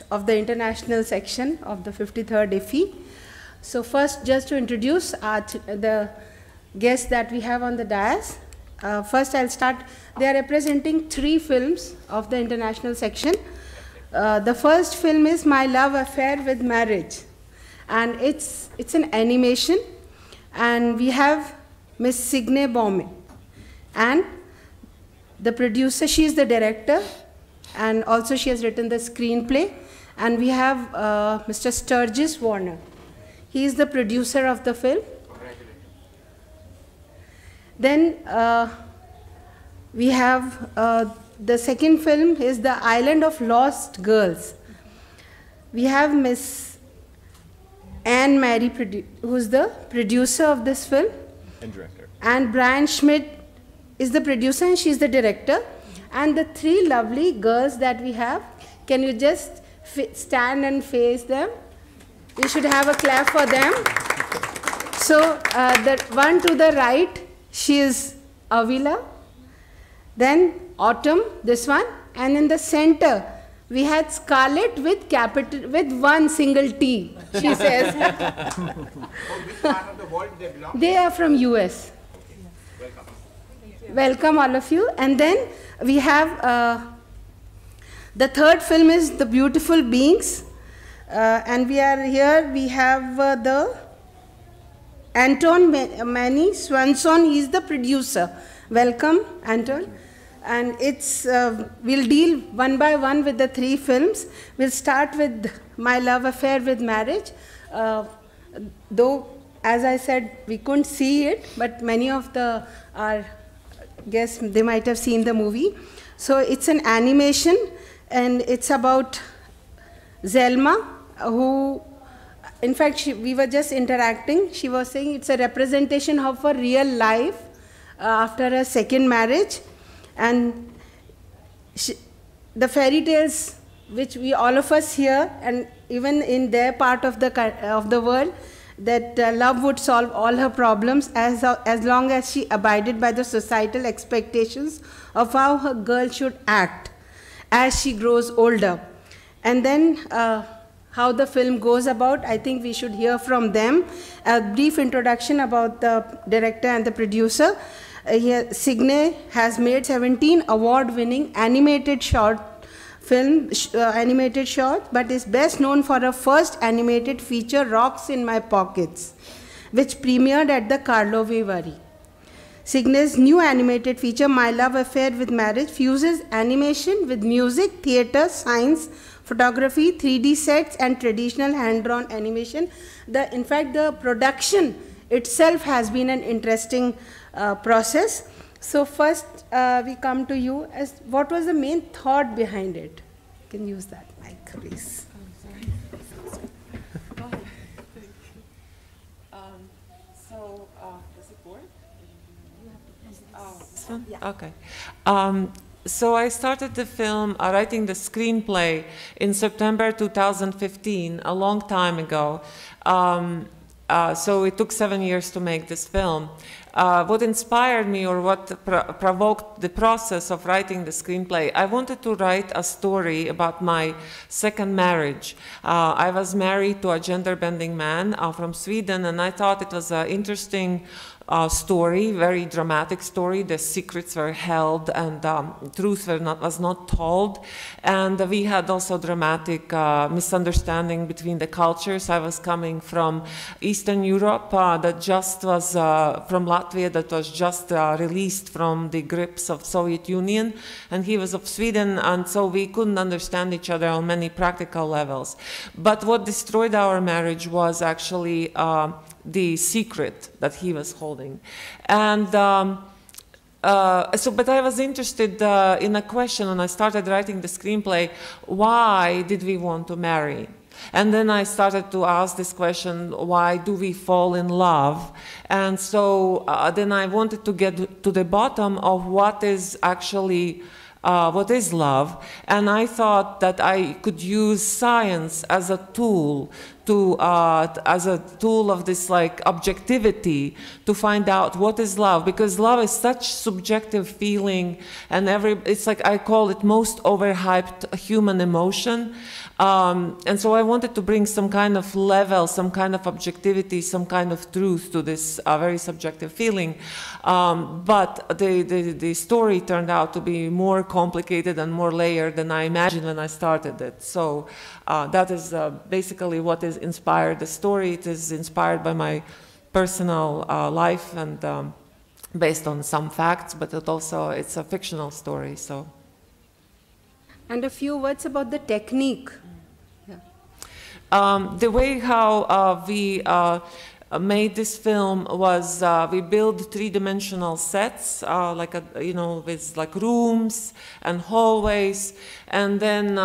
host of the international section of the 53rd IFFI. So first, just to introduce the guests that we have on the dais. First, I'll start. They are representing 3 films of the international section. The first film is My Love Affair with Marriage, and it's an animation, and we have Miss Signe Baume, and the producer, she is the director, and also she has written the screenplay, and we have Mr. Sturgis Warner. He is the producer of the film. Then we have the second film is The Island of Lost Girls. We have Miss Anne Mary, who is the producer of this film. And director. And Brian Schmidt is the producer and she's the director. And the 3 lovely girls that we have, can you just stand and face them? We should have a clap for them. So the one to the right, she is Avila. Then Autumn, this one. And in the center, we had Scarlett with one single T, she says. Which part of the world they belong? They are from US. Welcome. Welcome all of you. And then we have the third film is The Beautiful Beings. And we are here, we have the Anton Manny Swanson, he is the producer. Welcome, Anton. And it's, we'll deal one by one with the 3 films. We'll start with My Love Affair with Marriage. Though, as I said, we couldn't see it, but many of our guests, they might have seen the movie. So it's an animation, and it's about Zelma, who, in fact, we were just interacting. She was saying it's a representation of her real life after her second marriage. And the fairy tales which all of us hear, and even in their part of the world, that love would solve all her problems as long as she abided by the societal expectations of how her girl should act as she grows older. And then how the film goes about, I think we should hear from them. A brief introduction about the director and the producer. Here, Signe has made 17 award-winning animated short, but is best known for her first animated feature, Rocks in My Pockets, which premiered at the Karlovy Vary. Signe's new animated feature, My Love Affair with Marriage, fuses animation with music, theater, science, photography, 3D sets, and traditional hand-drawn animation. In fact, the production itself has been an interesting process. So first, we come to you. What was the main thought behind it? You can use that mic, please. Go ahead. So, does it work? This one? Yeah. Okay. So I started the film, writing the screenplay in September 2015, a long time ago. So it took 7 years to make this film. What inspired me, or what provoked the process of writing the screenplay, I wanted to write a story about my second marriage. I was married to a gender-bending man from Sweden, and I thought it was an interesting story, very dramatic story. The secrets were held, and truth was not told. And we had also dramatic misunderstanding between the cultures. I was coming from Eastern Europe, that just was from Latvia, that was just released from the grips of Soviet Union, and he was of Sweden, and so we couldn't understand each other on many practical levels. But what destroyed our marriage was actually the secret that he was holding. And but I was interested in a question, and I started writing the screenplay: why did we want to marry? And then I started to ask this question: why do we fall in love? And so then I wanted to get to the bottom of what is actually what is love, and I thought that I could use science as a tool to as a tool of this like objectivity to find out what is love, because love is such subjective feeling, and it's like I call it most overhyped human emotion. And so I wanted to bring some kind of level, some kind of objectivity, some kind of truth to this very subjective feeling. But the story turned out to be more complicated and more layered than I imagined when I started it. So that is basically what is inspired the story. It is inspired by my personal life and based on some facts, but it's a fictional story. So. And a few words about the technique. The way how we made this film was we built three-dimensional sets, with like rooms and hallways, and then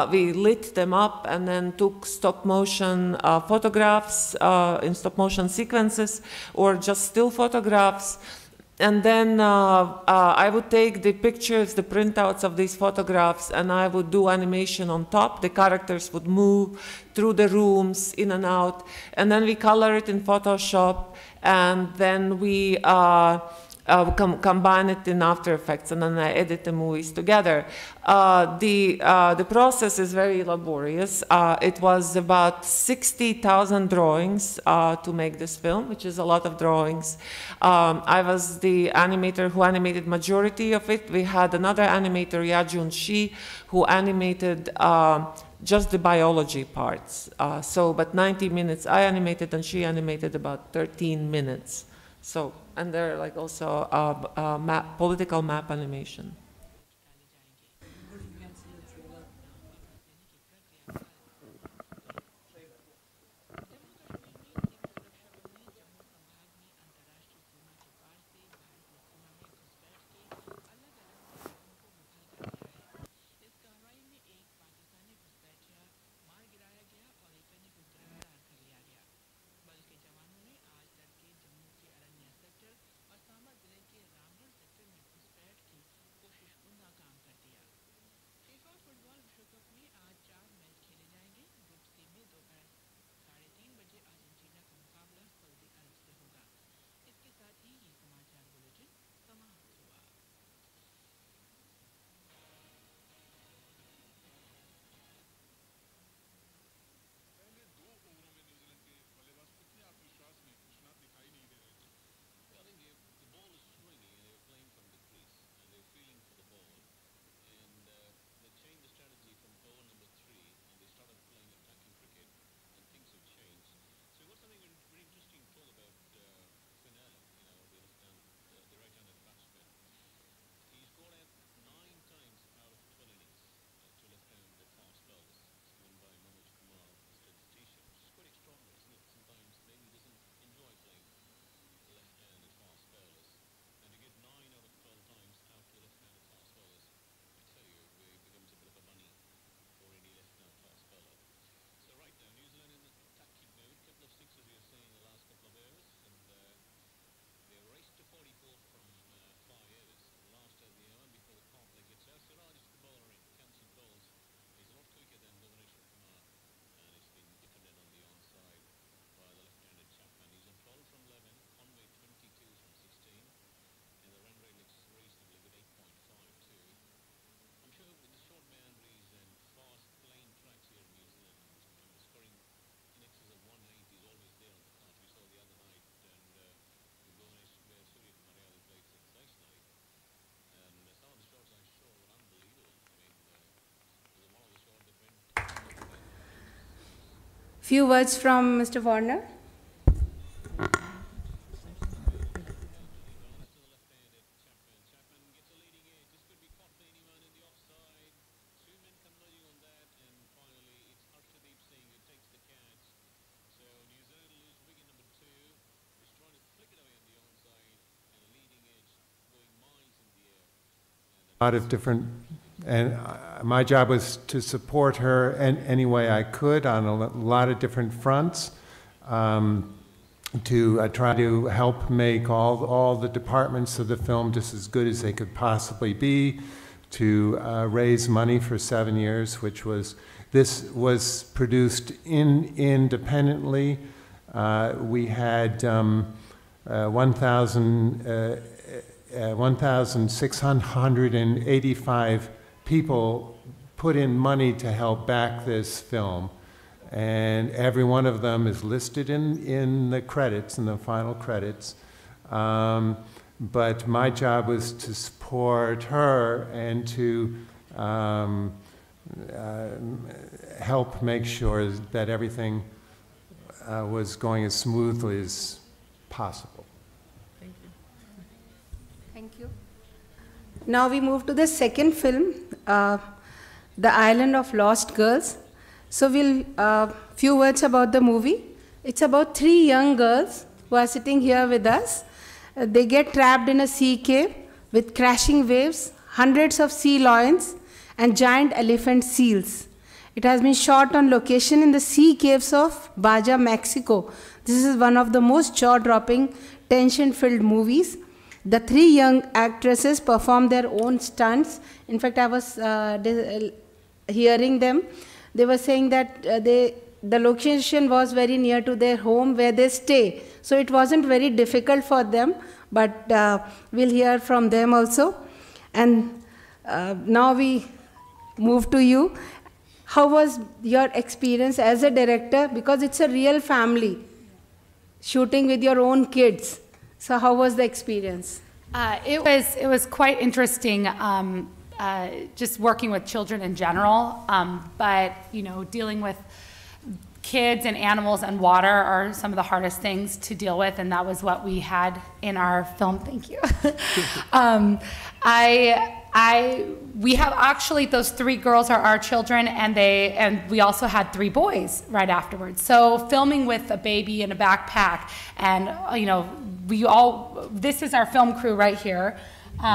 we lit them up and then took stop-motion photographs in stop-motion sequences or just still photographs. And then I would take the pictures, the printouts of these photographs, and I would do animation on top. The characters would move through the rooms, in and out. And then we color it in Photoshop, and then we combine it in After Effects, and then I edit the movies together. The process is very laborious. It was about 60,000 drawings to make this film, which is a lot of drawings. I was the animator who animated majority of it. We had another animator, Yajun Shi, who animated just the biology parts. But 90 minutes I animated, and she animated about 13 minutes. So, and they're like also political map animation. Few words from Mr. Warner. A lot of different, and my job was to support her in any way I could on a lot of different fronts, to try to help make all the departments of the film just as good as they could possibly be, to raise money for 7 years, which was This was produced independently. We had 1,685 people put in money to help back this film. And every one of them is listed in the credits, in the final credits. But my job was to support her and to help make sure that everything was going as smoothly as possible. Thank you. Thank you. Now we move to the second film, The Island of Lost Girls. So we'll, few words about the movie. It's about 3 young girls who are sitting here with us. They get trapped in a sea cave with crashing waves, hundreds of sea lions, and giant elephant seals. It has been shot on location in the sea caves of Baja, Mexico. This is one of the most jaw-dropping, tension-filled movies. The 3 young actresses perform their own stunts. In fact, I was hearing them. They were saying that the location was very near to their home where they stay. So it wasn't very difficult for them, but we'll hear from them also. And now we move to you. How was your experience as a director? Because it's a real family, shooting with your own kids. So how was the experience? It was quite interesting. Just working with children in general, but you know, dealing with kids and animals and water are some of the hardest things to deal with, and that was what we had in our film. Thank you. We have actually, those 3 girls are our children, and we also had 3 boys right afterwards. So filming with a baby in a backpack, and you know, this is our film crew right here.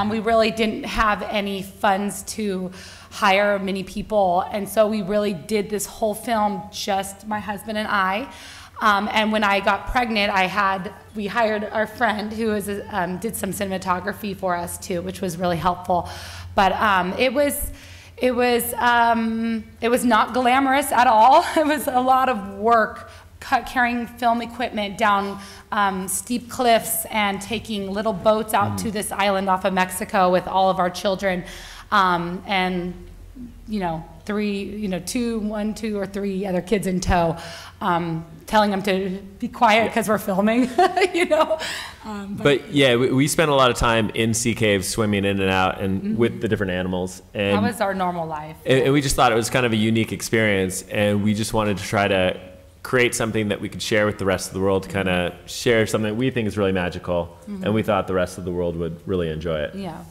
We really didn't have any funds to hire many people, and so we really did this whole film just my husband and I. And when I got pregnant, we hired our friend who did some cinematography for us too, which was really helpful. But it was not glamorous at all. It was a lot of work, carrying film equipment down steep cliffs and taking little boats out to this island off of Mexico with all of our children, and you know, 2 or 3 other kids in tow, telling them to be quiet because we're filming, you know. But yeah, we spent a lot of time in sea caves, swimming in and out, and with the different animals. And that was our normal life. And we just thought it was kind of a unique experience, and we just wanted to try to create something that we could share with the rest of the world, to kind of share something that we think is really magical, and we thought the rest of the world would really enjoy it. Yeah,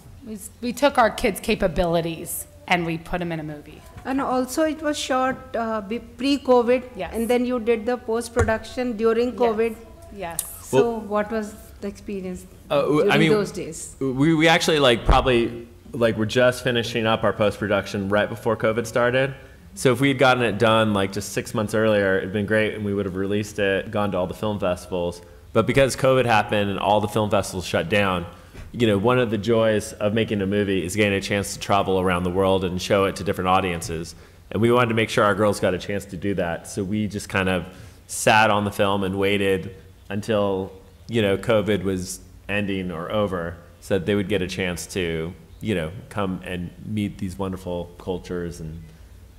we took our kids' capabilities and we put them in a movie. And also it was shot pre-COVID, Yes. and then you did the post-production during COVID. Yes. So what was the experience during those days? We actually we're just finishing up our post-production right before COVID started. So if we had gotten it done like just 6 months earlier, it'd been great, and we would have released it, gone to all the film festivals. But because COVID happened and all the film festivals shut down, you know, one of the joys of making a movie is getting a chance to travel around the world and show it to different audiences. And we wanted to make sure our girls got a chance to do that. So we just kind of sat on the film and waited until, you know, COVID was ending or over, so that they would get a chance to, you know, come and meet these wonderful cultures and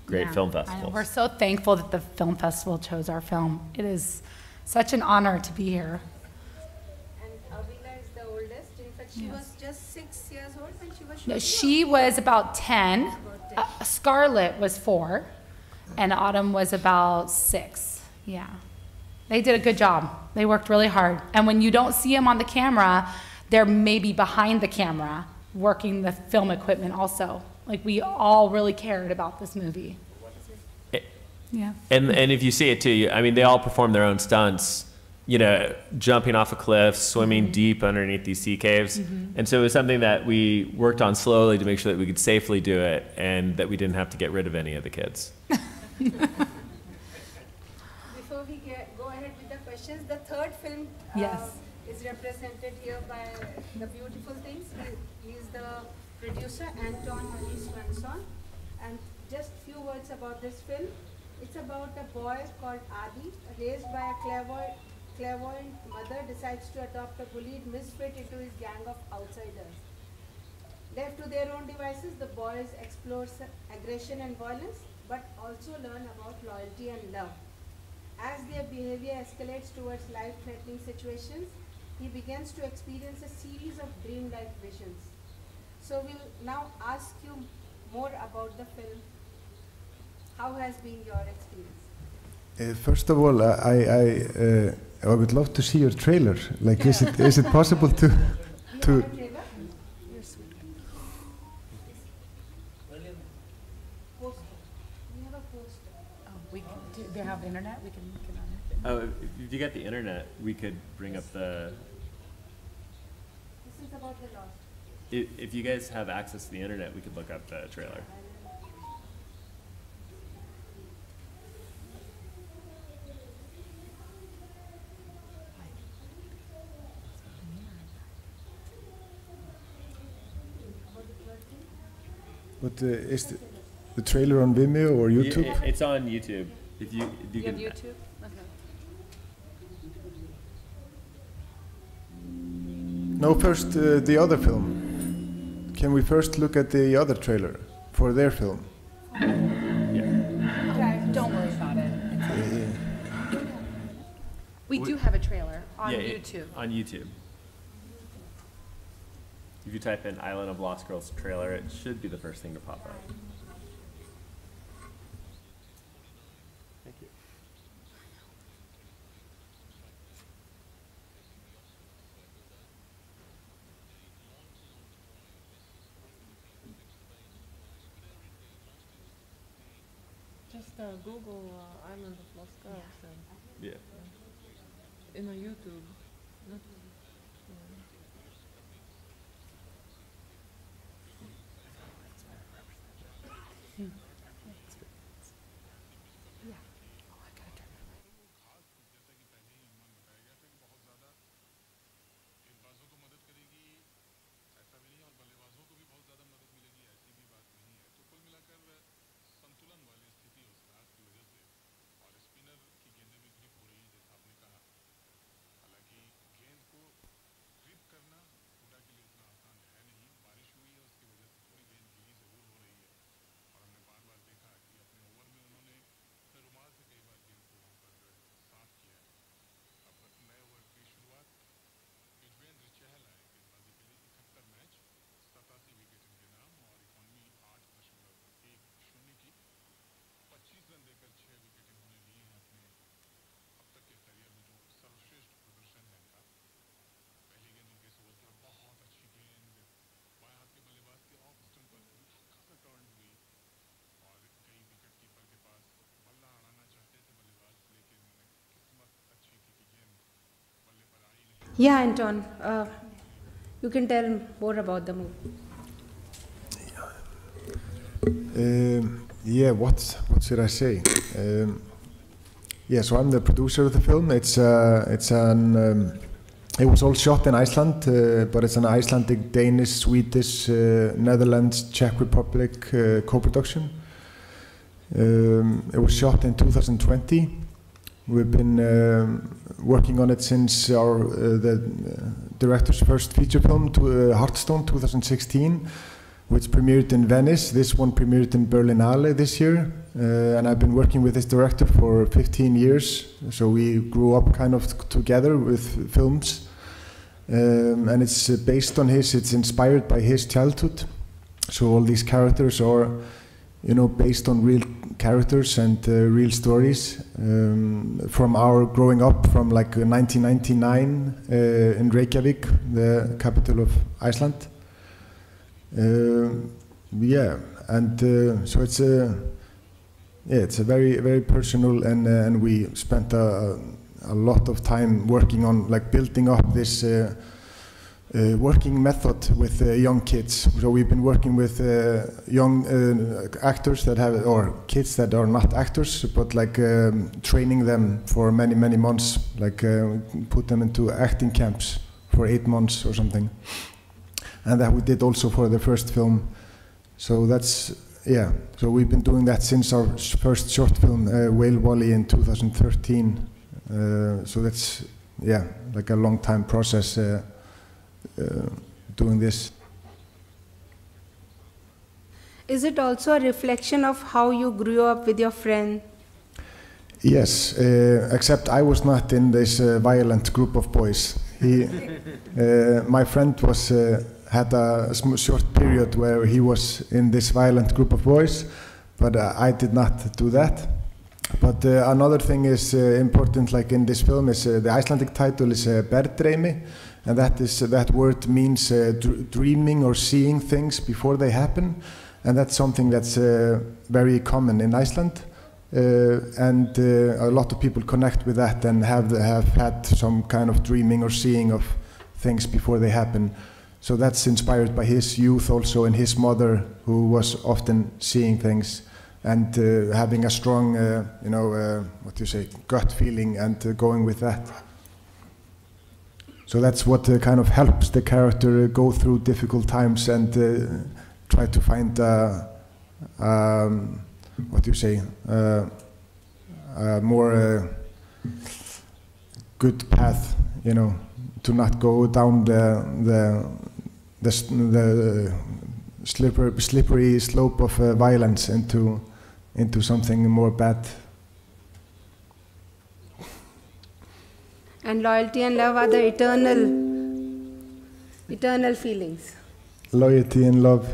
great film festivals. We're so thankful that the film festival chose our film. It is such an honor to be here. And Avila is the oldest. In fact, she was just 6 years old when she was shooting. No, she was about 10. Scarlett was 4, and Autumn was about 6. Yeah. They did a good job. They worked really hard. And when you don't see them on the camera, they're maybe behind the camera working the film equipment also. Like, we all really cared about this movie. Yeah. And if you see it too, I mean, they all perform their own stunts, you know, jumping off a cliff, swimming deep underneath these sea caves. And so it was something that we worked on slowly to make sure that we could safely do it, and that we didn't have to get rid of any of the kids. Before we go ahead with the questions, the third film is represented here by The Beautiful Things. He is the producer, Anton Marie Swanson. And just few words about this film. It's about a boy called Adi, raised by a clairvoyant mother, decides to adopt a bullied misfit into his gang of outsiders. Left to their own devices, the boys explore aggression and violence, but also learn about loyalty and love. As their behavior escalates towards life-threatening situations, he begins to experience a series of dreamlike visions. So we'll now ask you more about the film. How has been your experience? First of all, I would love to see your trailer. Like, is it possible to? You have a trailer? You're sweet. Poster. We have a poster. Oh, we can do they have internet? We can look it on it. Oh, if you get the internet, we could bring up the. This is about the lost. If you guys have access to the internet, we could look up the trailer. But is the trailer on Vimeo or YouTube? It's on YouTube. If you You have can. YouTube? Okay. No, first the other film. Can we first look at the other trailer for their film? Okay, don't worry about it. We do have a trailer on YouTube. On YouTube. If you type in Island of Lost Girls trailer, it should be the first thing to pop up. Thank you. Just Google Island of Lost Girls and Yeah. in YouTube. Not, Yeah, Anton, you can tell more about the movie. Yeah, what should I say? Yeah, so I'm the producer of the film. It was all shot in Iceland, but it's an Icelandic, Danish, Swedish, Netherlands, Czech Republic co-production. It was shot in 2020. We've been working on it since the director's first feature film, Heartstone, 2016, which premiered in Venice. This one premiered in Berlinale this year. And I've been working with this director for 15 years. So we grew up kind of together with films. And it's based on it's inspired by his childhood. So all these characters are, based on real characters and real stories from our growing up from like 1999 in Reykjavik, the capital of Iceland. Yeah, and so it's a very, very personal, and we spent a lot of time working on like building up this working method with young kids. So we've been working with young actors that have, or kids that are not actors, but like training them for many, many months, like put them into acting camps for 8 months or something. And that we did also for the first film. So that's yeah, so we've been doing that since our first short film, Whale Wally, in 2013. So that's, yeah, like a long time process doing this. Is it also a reflection of how you grew up with your friend? Yes, except I was not in this violent group of boys. My friend had a short period where he was in this violent group of boys, but I did not do that. But another thing is important, like in this film, is the Icelandic title is Berdreimi, and that word means dreaming or seeing things before they happen, and that's something that's very common in Iceland. And a lot of people connect with that and have had some kind of dreaming or seeing of things before they happen. So that's inspired by his youth also, and his mother, who was often seeing things and having a strong, gut feeling and going with that. So that's what kind of helps the character go through difficult times and try to find a more good path, to not go down the slippery slope of violence into something more bad. And loyalty and love are the eternal feelings. Loyalty and love.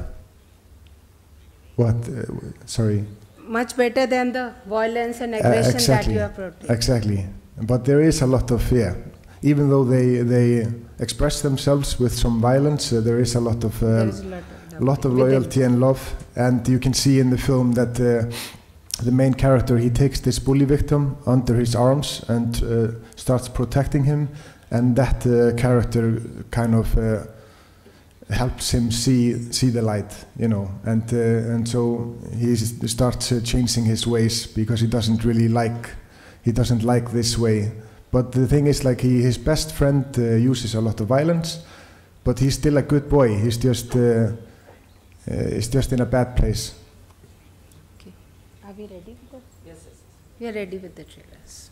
What? Sorry. Much better than the violence and aggression exactly, that you are protecting. Exactly. But there is a lot of fear. Even though they express themselves with some violence, there is a lot of loyalty and love. And you can see in the film that the main character, he takes this bully victim under his arms and starts protecting him. And that character kind of helps him see the light, and so he starts changing his ways because he doesn't like this way. But the thing is, like, his best friend uses a lot of violence, but he's still a good boy. He's just in a bad place. Okay, are we ready with the? Yes. We are ready with the trailers.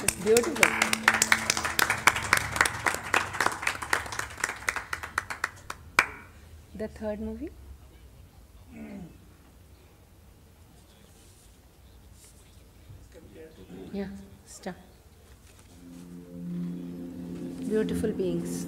It's beautiful. The third movie? Yeah, start. Beautiful beings.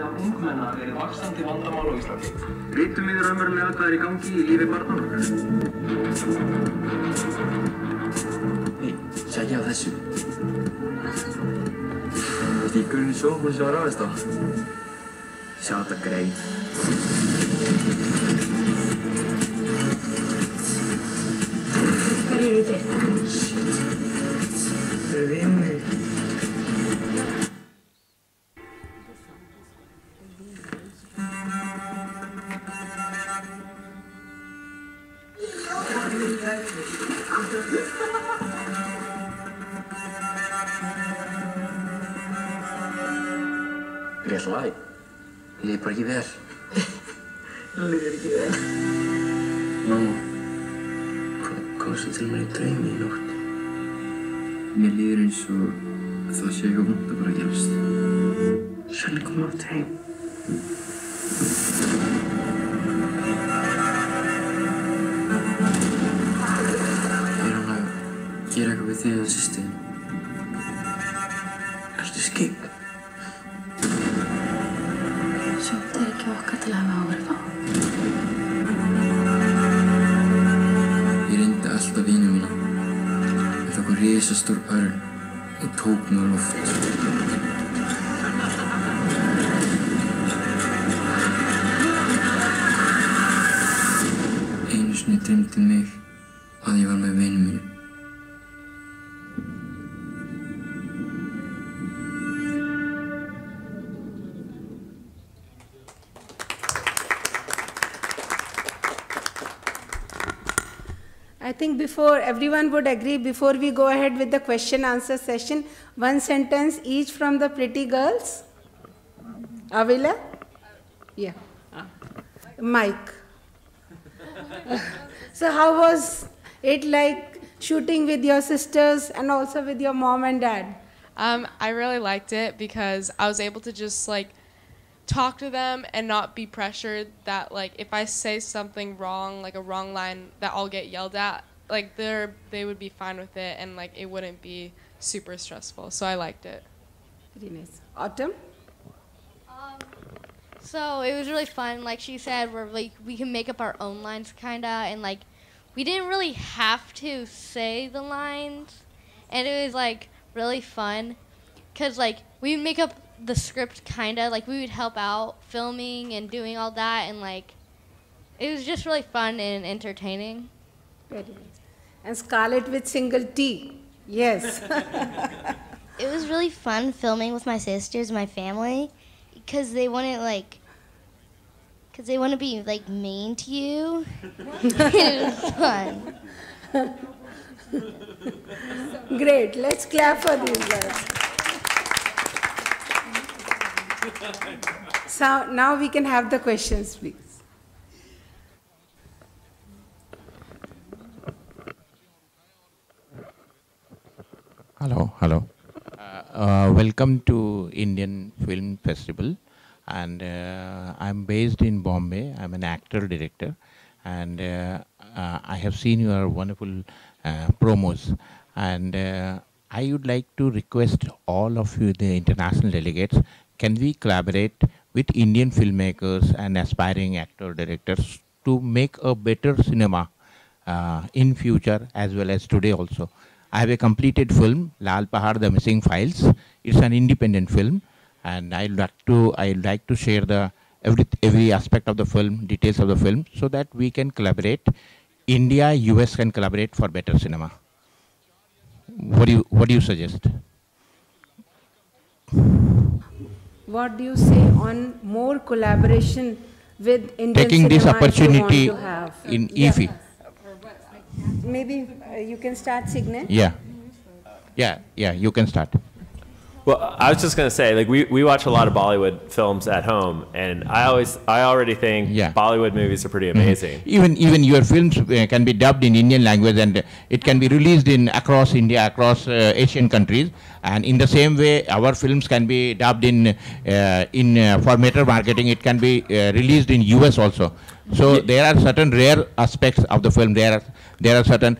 meðal ungmenna vaxandi vandamál á Íslandi. Vitum við raunverulega hvað í gangi í lífi barnanna okkar? Hey, sjekja á þessu. Stíkurinn í sjónbúin sem var ráðist á. Sjá þetta greið. Hvað eru þið? Það eru vinir. Rétt lag. Ég líður bara ekki vel. Það líður ekki vel. Mamma, komstu til mér í draumi í nótt? Mér líður eins og það sé eitthvað vont að bara gerast. Svenni kom aftur heim. Er hann að gera eitthvað við þig og systur? Ertu skygg? Samt ekki okkar til að hafa áhrif á. Ég reyndi alltaf vini mína. Það tók risastór örn og tók mig á loft. Einu sinni dreymdi mig að ég var með vini mínu. I think before everyone would agree, before we go ahead with the question answer session, one sentence each from the pretty girls. Avila? Yeah. Mike. So how was it like shooting with your sisters and also with your mom and dad? I really liked it because I was able to just like talk to them and not be pressured that like if I say something wrong, like a wrong line, that I'll get yelled at. Like they would be fine with it and like it wouldn't be super stressful. So I liked it. Very nice. Autumn? So it was really fun. Like she said, we can make up our own lines kinda, and like we didn't really have to say the lines, and it was like really fun, cause like we would make up the script kinda, like we would help out filming and doing all that, and like it was just really fun and entertaining. Very nice. And Scarlett with single T. Yes. It was really fun filming with my sisters and my family, because they wouldn't be like mean to you. It was fun. Great. Let's clap for these girls. So now we can have the questions, please. Hello. Welcome to Indian Film Festival, and I'm based in Bombay. I'm an actor director, and I have seen your wonderful promos, and I would like to request all of you, the international delegates, can we collaborate with Indian filmmakers and aspiring actor directors to make a better cinema in future as well as today also. I have a completed film, Lal Pahad, The Missing Files. It's an independent film, and I'd like to share the every aspect of the film, details of the film, so that we can collaborate. India, US can collaborate for better cinema. What do you suggest? What do you say on more collaboration with Indian Taking this cinema opportunity if you want to have? in IFFI. Maybe you can start, Signe. Yeah, you can start. Well, I was just going to say, like, we watch a lot of Bollywood films at home, and I already think Bollywood movies are pretty amazing. Even your films can be dubbed in Indian language, and it can be released across India, across Asian countries. And in the same way, our films can be dubbed for better marketing. It can be released in US also. So there are certain rare aspects of the film. There are certain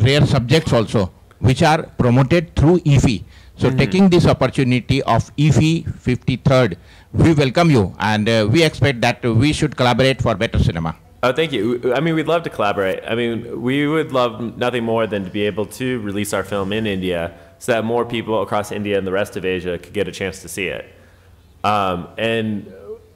rare subjects also, which are promoted through IFFI. So taking this opportunity of IFFI 53rd, we welcome you, and we expect that we should collaborate for better cinema. Oh, thank you. I mean, we'd love to collaborate. I mean, we would love nothing more than to be able to release our film in India so that more people across India and the rest of Asia could get a chance to see it. And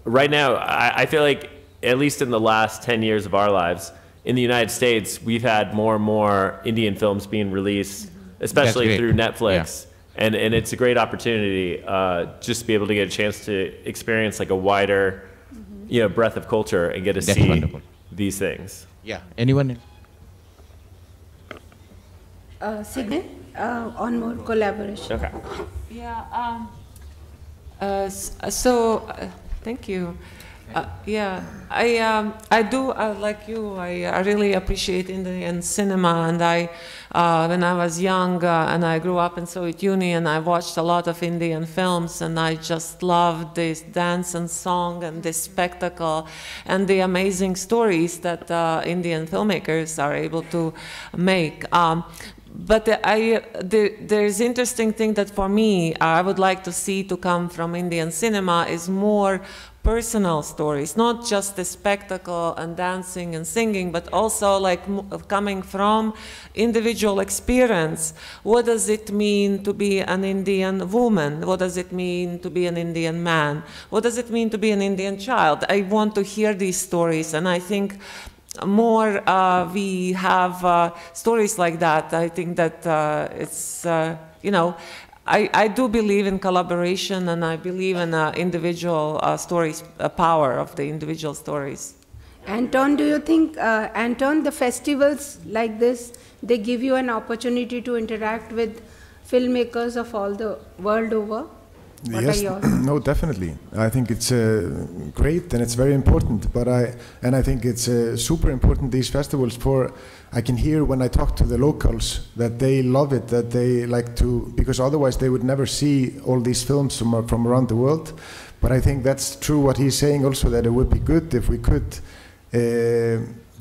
right now, I feel like, at least in the last 10 years of our lives, in the United States, we've had more and more Indian films being released, especially through Netflix. Yeah. And it's a great opportunity just to be able to get a chance to experience like a wider breadth of culture and get to see these things. Yeah. Anyone else? Signet, on more collaboration. Okay. Yeah. Thank you. Yeah, I do like you. I really appreciate Indian cinema, and when I was young and I grew up in Soviet Union, I watched a lot of Indian films, and I just loved this dance and song and this spectacle and the amazing stories that Indian filmmakers are able to make. But there's interesting thing that for me, I would like to see to come from Indian cinema is more personal stories, not just the spectacle and dancing and singing, but also like coming from individual experience. What does it mean to be an Indian woman? What does it mean to be an Indian man? What does it mean to be an Indian child? I want to hear these stories, and I think more we have stories like that. I think that it's, I do believe in collaboration, and I believe in individual stories, power of the individual stories. Anton, do you think, Anton, the festivals like this, they give you an opportunity to interact with filmmakers of all the world over? What yes, no, definitely. I think it's great and it's very important. But I think it's super important, these festivals. For I can hear when I talk to the locals that they love it, that they like to, because otherwise they would never see all these films from around the world. But I think that's true what he's saying also, that it would be good if we could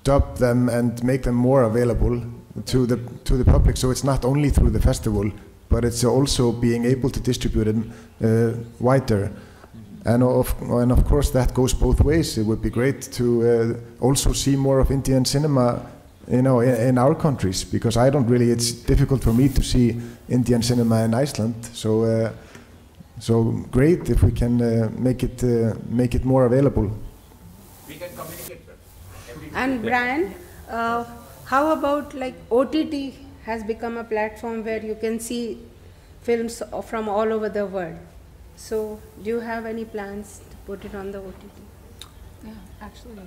dub them and make them more available to the public. So it's not only through the festival, but it's also being able to distribute them wider. And of course that goes both ways. It would be great to also see more of Indian cinema, in our countries, because it's difficult for me to see Indian cinema in Iceland. So great if we can make it more available. We can communicate. And Brian, how about like OTT has become a platform where you can see films from all over the world. So do you have any plans to put it on the OTT? Yeah, actually.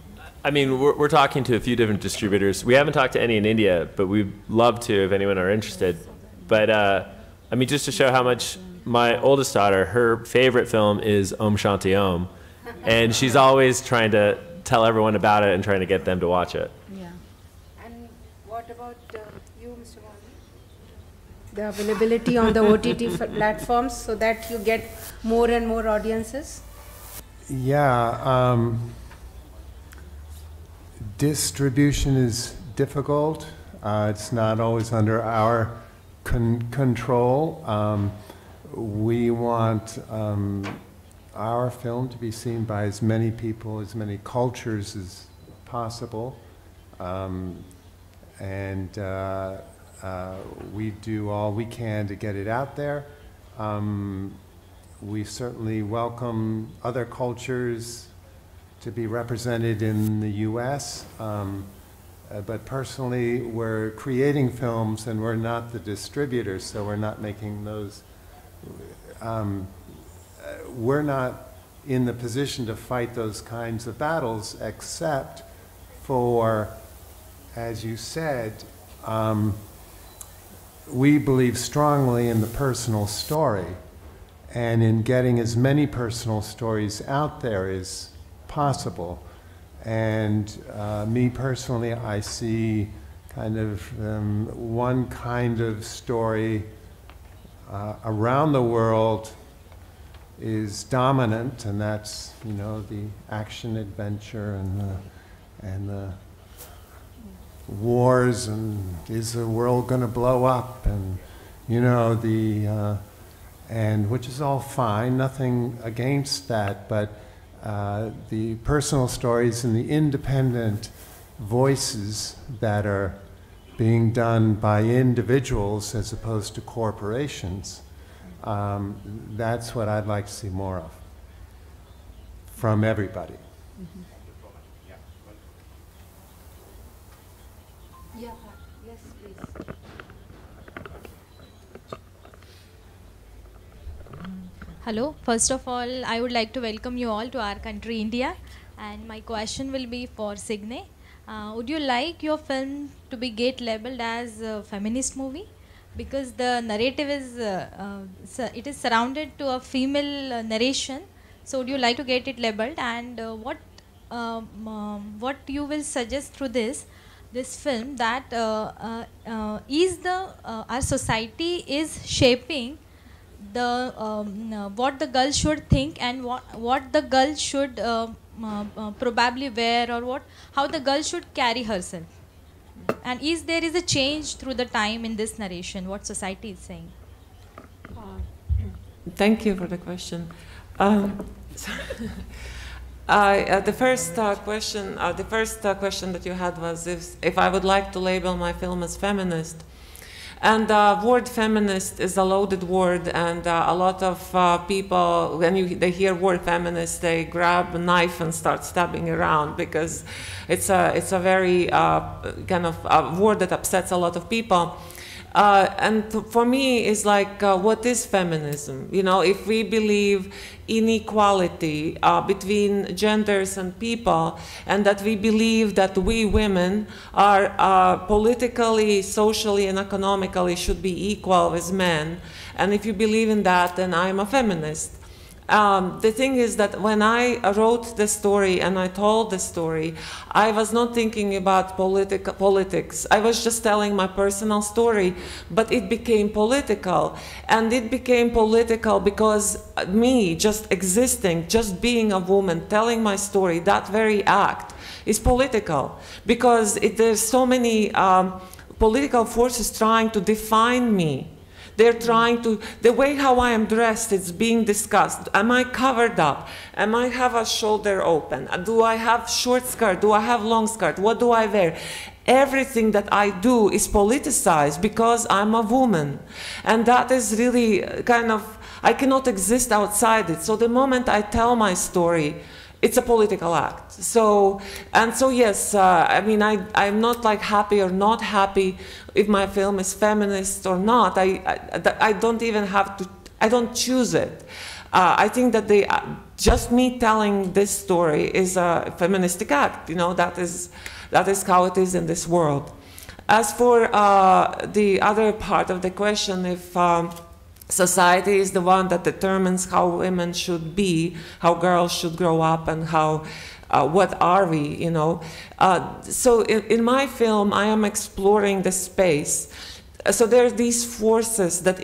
I mean, we're talking to a few different distributors. We haven't talked to any in India, but we'd love to if anyone are interested. But I mean, just to show how much my oldest daughter, her favorite film is Om Shanti Om. And she's always trying to tell everyone about it and trying to get them to watch it. Yeah. And what about you, Mr. Wani? The availability on the OTT platforms so that you get more and more audiences? Yeah, distribution is difficult. It's not always under our control. We want our film to be seen by as many people, as many cultures as possible. We do all we can to get it out there. We certainly welcome other cultures to be represented in the US. But personally, we're creating films and we're not the distributors, so we're not making those. We're not in the position to fight those kinds of battles, except for, as you said, we believe strongly in the personal story and in getting as many personal stories out there as possible. And me personally, I see kind of one kind of story around the world is dominant, and that's, you know, the action adventure and the wars, and is the world going to blow up, and, you know, the and which is all fine, nothing against that, but the personal stories and the independent voices that are being done by individuals as opposed to corporations, that's what I'd like to see more of from everybody. Mm-hmm. Yeah, yes, please. Hello. First of all, I would like to welcome you all to our country, India. And my question will be for Signe. Would you like your film to be labeled as a feminist movie? Because the narrative is, it is surrounded to a female narration. So would you like to get it labeled? And what you will suggest through this film, that is our society is shaping the what the girl should think, and what the girl should probably wear, or how the girl should carry herself, and there is a change through the time in this narration, what society is saying. Thank you for the question. The first question that you had was if I would like to label my film as feminist. And the word feminist is a loaded word, and a lot of people, when they hear word feminist, they grab a knife and start stabbing around, because it's a very kind of a word that upsets a lot of people. And for me, it's like, what is feminism? You know, if we believe in equality between genders and people, and that we believe that we women are politically, socially, and economically should be equal as men, and if you believe in that, then I'm a feminist. The thing is that when I wrote the story and I told the story, I was not thinking about politics. I was just telling my personal story, but it became political. And it became political because me just existing, just being a woman, telling my story, that very act is political. Because there's so many political forces trying to define me. They're trying to, the way how I am dressed, it's being discussed. Am I covered up? Am I have a shoulder open? Do I have short skirt? Do I have long skirt? What do I wear? Everything that I do is politicized because I'm a woman. And that is really kind of, I cannot exist outside it. So the moment I tell my story, it's a political act. So yes, I mean, I'm not like happy or not happy if my film is feminist or not. I don't even have to, I don't choose it. I think that just me telling this story is a feministic act. You know, that is how it is in this world. As for the other part of the question, if society is the one that determines how women should be, how girls should grow up, and how, what are we, you know. So in my film, I am exploring the space. So there are these forces that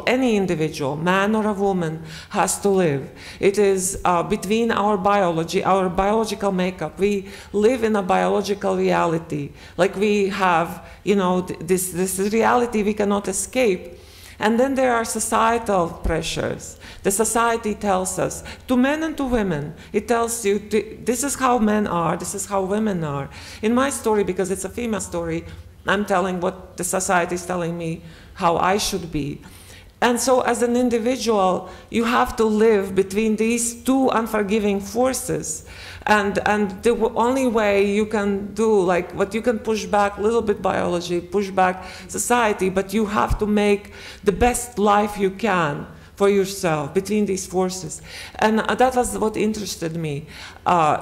any individual, man or a woman, has to live. It is between our biology, our biological makeup. We live in a biological reality. Like we have, you know, this reality we cannot escape. And then there are societal pressures. The society tells us, to men and to women, it tells you, this is how men are, this is how women are. In my story, because it's a female story, I'm telling what the society is telling me how I should be. And so as an individual, you have to live between these two unforgiving forces. And the only way you can do, like, what you can push back a little bit biology, push back society, but you have to make the best life you can for yourself between these forces. And that was what interested me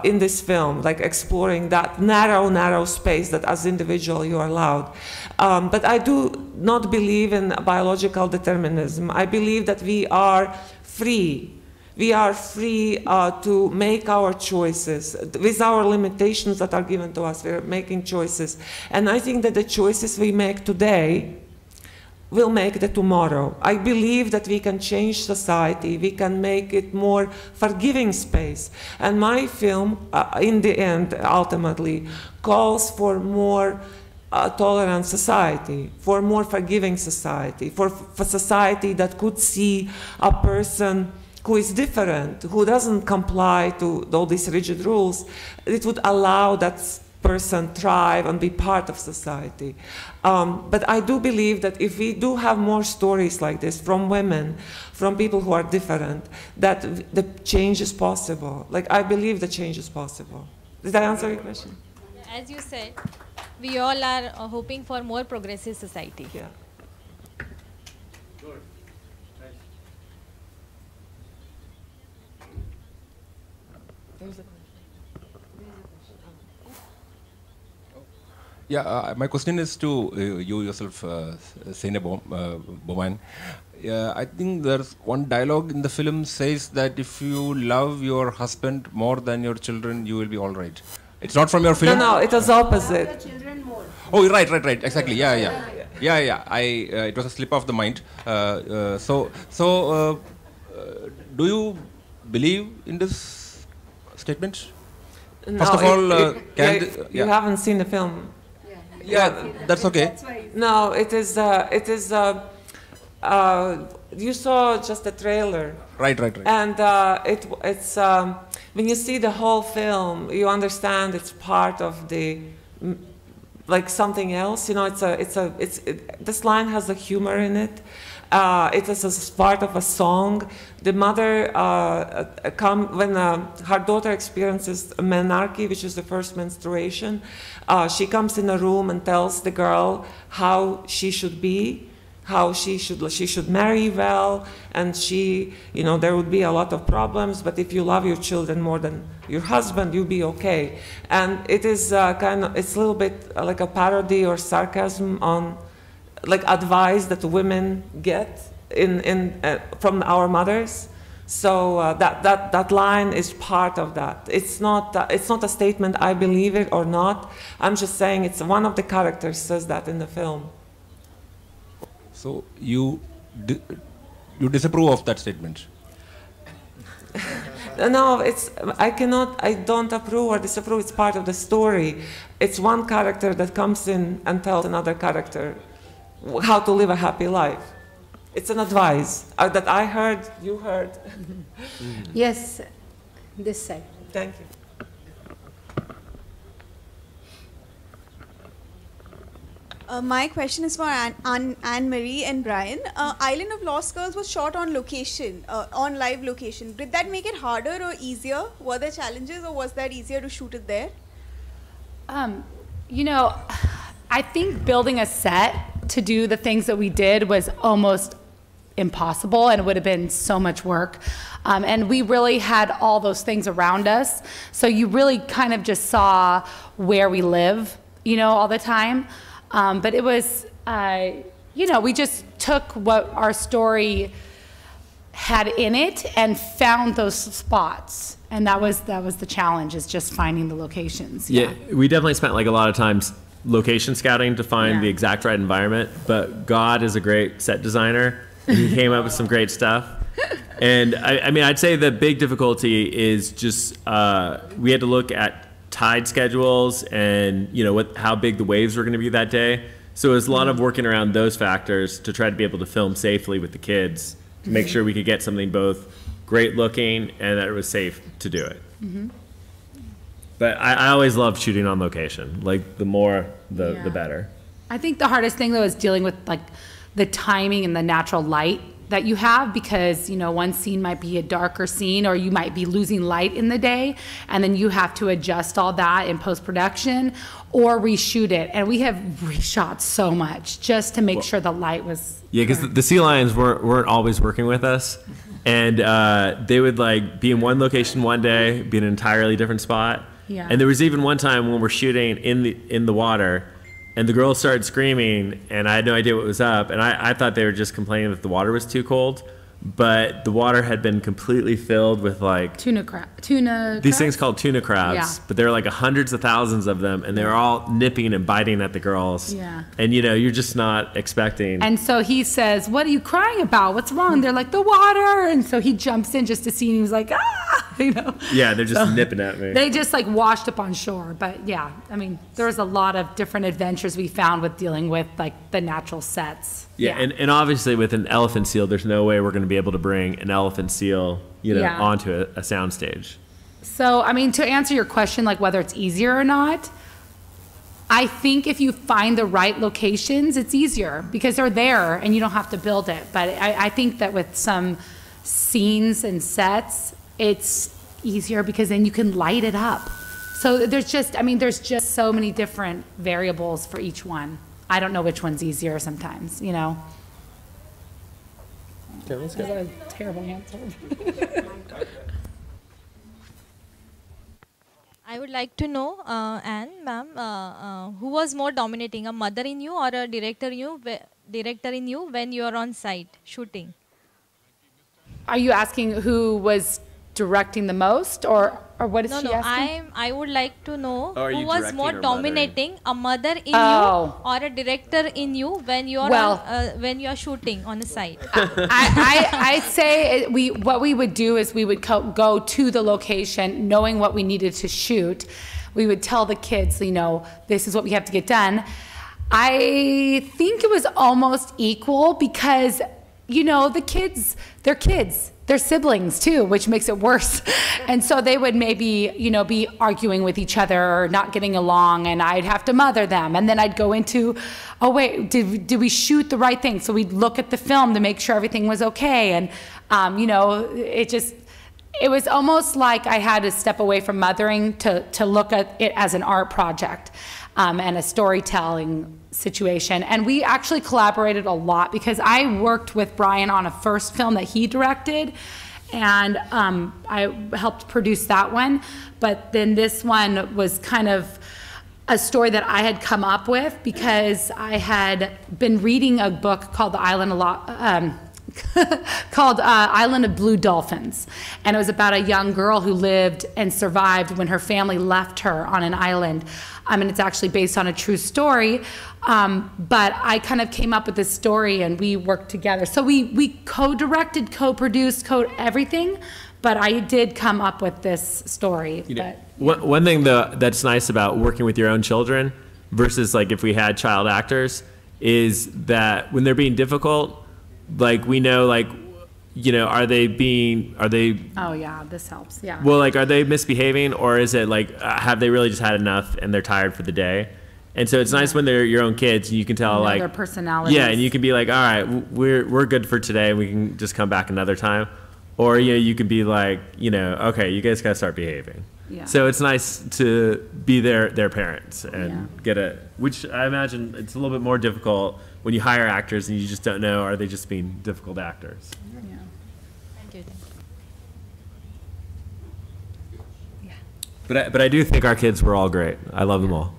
in this film, like exploring that narrow space that as individual you are allowed. But I do not believe in biological determinism. I believe that we are free. We are free to make our choices. With our limitations that are given to us, we are making choices. And I think that the choices we make today will make the tomorrow. I believe that we can change society, we can make it more forgiving space. And my film, in the end, ultimately, calls for more tolerant society, for a more forgiving society, for society that could see a person who is different, who doesn't comply to all these rigid rules. It would allow that person thrive and be part of society. But I do believe that if we do have more stories like this from women, from people who are different, that the change is possible. Like, I believe the change is possible. Did I answer your question? As you said, we all are hoping for more progressive society. Yeah. Yeah, my question is to you yourself, Sene Bowman. I think there's one dialogue in the film says that if you love your husband more than your children, you will be all right. It's not from your film? No, it was opposite. Oh, right, exactly. Yeah. It was a slip of the mind. Do you believe in this statement? No, First of all, you haven't seen the film. Yeah, that's okay. No, it is. You saw just the trailer. Right. And it's when you see the whole film, you understand it's part of the like something else. You know, this line has a humor in it. It is a part of a song. The mother, when her daughter experiences menarche, which is the first menstruation, she comes in a room and tells the girl how she should be, how she should marry well, and there would be a lot of problems, but if you love your children more than your husband, you'll be okay. And it is it's a little bit like a parody or sarcasm on like advice that women get from our mothers. So that line is part of that. It's not a statement, I believe it or not. I'm just saying it's one of the characters says that in the film. So you disapprove of that statement? No, I don't approve or disapprove. It's part of the story. It's one character that comes in and tells another character how to live a happy life. It's an advice that I heard, you heard. Yes, this side. Thank you. My question is for Anne-Marie and Brian. Island of Lost Girls was shot on location, on live location. Did that make it harder or easier? Were there challenges, or was that easier to shoot it there? I think building a set to do the things that we did was almost impossible, and it would have been so much work. And we really had all those things around us. So you really kind of just saw where we live, all the time. But it was, we just took what our story had in it and found those spots. And that was the challenge, is just finding the locations. Yeah, we definitely spent like a lot of time location scouting to find the exact right environment, but God is a great set designer, and he came up with some great stuff. And I'd say the big difficulty is just we had to look at tide schedules and how big the waves were going to be that day. So it was a lot of working around those factors to try to be able to film safely with the kids to make sure we could get something both great looking and that it was safe to do it. But I always love shooting on location. Like the more, the better. I think the hardest thing though is dealing with like the timing and the natural light that you have, because one scene might be a darker scene, or you might be losing light in the day, and then you have to adjust all that in post-production or reshoot it. And we have reshot so much just to make sure the light was because the sea lions weren't always working with us, and they would like be in one location one day, be in an entirely different spot. Yeah. And there was even one time when we're shooting in the water, and the girls started screaming, and I had no idea what was up, and I thought they were just complaining that the water was too cold. but the water had been completely filled with like Tuna these things called tuna crabs, Yeah. but there were like hundreds of thousands of them, and they were all nipping and biting at the girls. Yeah. And you're just not expecting. And so he says, "What are you crying about? What's wrong?" They're like, "The water." And so he jumps in just to see, and he was like, "Ah!" Yeah, they're just nipping at me. They just like washed up on shore. But yeah, I mean, there was a lot of different adventures we found with dealing with like the natural sets. Yeah, and obviously with an elephant seal, there's no way we're going to be able to bring an elephant seal, Yeah. onto a soundstage. So, I mean, to answer your question, like whether it's easier or not, I think if you find the right locations, it's easier because they're there and you don't have to build it. But I think that with some scenes and sets, it's easier because then you can light it up. So there's just so many different variables for each one. I don't know which one's easier sometimes, Okay, let's go. Is that a terrible answer? I would like to know, Anne, ma'am, who was more dominating, a mother in you or a director in you when you are on site shooting? Are you asking who was directing the most, or what is she asking? I would like to know Oh, are who you was directing more or dominating, a mother in Oh. you or a director in you when you are when you are shooting on the site. I'd say what we would do is we would go to the location knowing what we needed to shoot. We would tell the kids, this is what we have to get done. I think it was almost equal because, the kids, they're kids. They're siblings too, which makes it worse. And so they would maybe, be arguing with each other or not getting along, and I'd have to mother them. And then I'd go into, oh wait, did we shoot the right thing? So we'd look at the film to make sure everything was okay. And, it was almost like I had to step away from mothering to look at it as an art project and a storytelling situation. And we actually collaborated a lot because I worked with Brian on a first film that he directed, and I helped produce that one. But then this one was kind of a story that I had come up with because I had been reading a book called Island of Blue Dolphins, and it was about a young girl who lived and survived when her family left her on an island. And it's actually based on a true story, but I kind of came up with this story and we worked together. So we co-directed, co-produced, everything, but I did come up with this story. One thing that's nice about working with your own children versus like if we had child actors is that when they're being difficult, like we know, like, are they? Oh yeah, this helps. Yeah. Well, like, are they misbehaving, or is it like have they really just had enough and they're tired for the day? And so it's nice when they're your own kids and you can tell like their personalities. Yeah, and you can be like, all right, we're good for today. We can just come back another time, or you can be like, okay, you guys gotta start behaving. Yeah. So it's nice to be their parents and which I imagine it's a little bit more difficult when you hire actors and you just don't know, are they just being difficult actors? Thank you. But I do think our kids were all great. I love them all.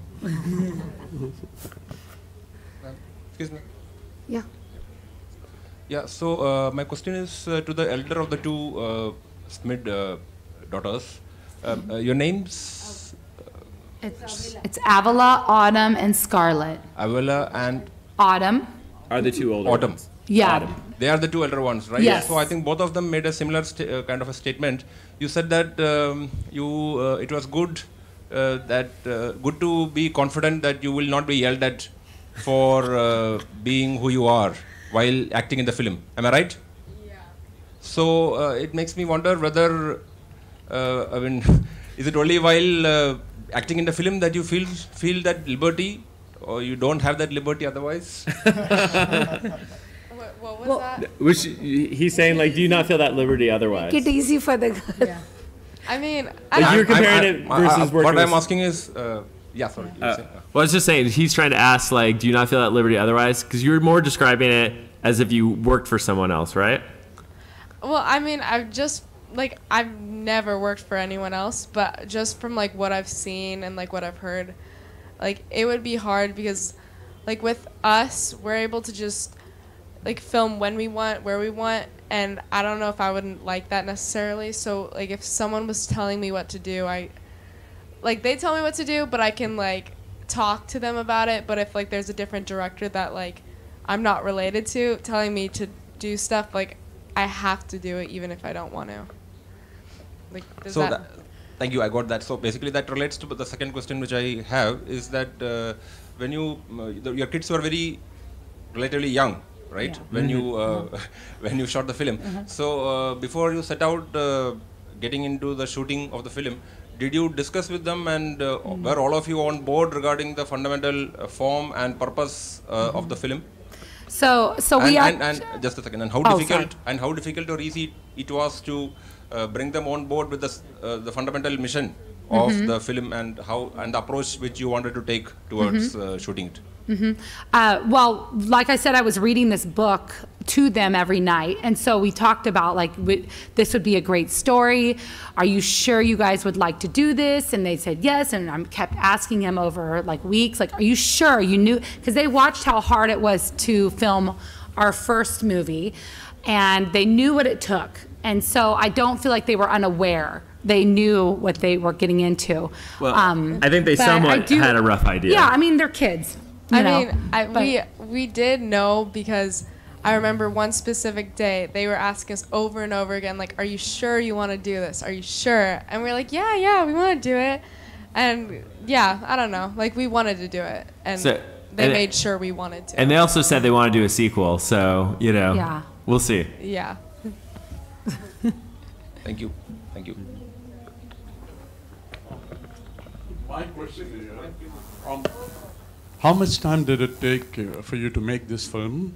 Excuse me. Yeah. Yeah. So my question is to the elder of the two Smith daughters. Your names? It's Avila, Autumn, and Scarlet. Avila and Autumn. Are the two older Autumn. ones? Yeah. Autumn. They are the two elder ones, right? Yes. So I think both of them made a similar kind of a statement. You said that it was good good to be confident that you will not be yelled at for being who you are while acting in the film. Am I right? Yeah. So it makes me wonder whether is it only while acting in the film that you feel that liberty, or you don't have that liberty otherwise? What was that? Which he's saying, like, do you not feel that liberty otherwise? Make it easy for the Yeah. I mean, Like you're comparing it versus working. What I'm with- asking is, yeah, sorry. Well, I was just saying, he's trying to ask, like, do you not feel that liberty otherwise? Because you're more describing it as if you worked for someone else, right? Well, I mean, I've never worked for anyone else, but just from like what I've seen and like what I've heard, like it would be hard because like with us, we're able to just like film when we want, where we want, and I don't know if I wouldn't like that necessarily. So like if someone was telling me what to do, they tell me what to do, but I can like talk to them about it. But if like there's a different director that like I'm not related to telling me to do stuff, like I have to do it even if I don't want to. Like does that thank you, I got that. So basically that relates to the second question which I have is that when your kids were very relatively young, right? Yeah. When you when you shot the film. So before you set out getting into the shooting of the film, did you discuss with them and were all of you on board regarding the fundamental form and purpose of the film? So and just a second. And how difficult or easy it was to bring them on board with the fundamental mission of the film and the approach which you wanted to take towards shooting it. Well, like I said, I was reading this book to them every night, and so we talked about like this would be a great story. Are you sure you guys would like to do this? And they said yes, and I kept asking him over like weeks, like, are you sure? You knew, because they watched how hard it was to film our first movie, and they knew what it took, and so I don't feel like they were unaware. They knew what they were getting into. Well, I think they somewhat had a rough idea. Yeah, I mean, they're kids. We did know because I remember one specific day they were asking us over and over again, like, are you sure you want to do this? Are you sure? And we're like, yeah, we want to do it. And yeah, I don't know, like we wanted to do it, and they made sure we wanted to. And they also said they want to do a sequel, so we'll see. Yeah. Thank you. My question is, how much time did it take for you to make this film?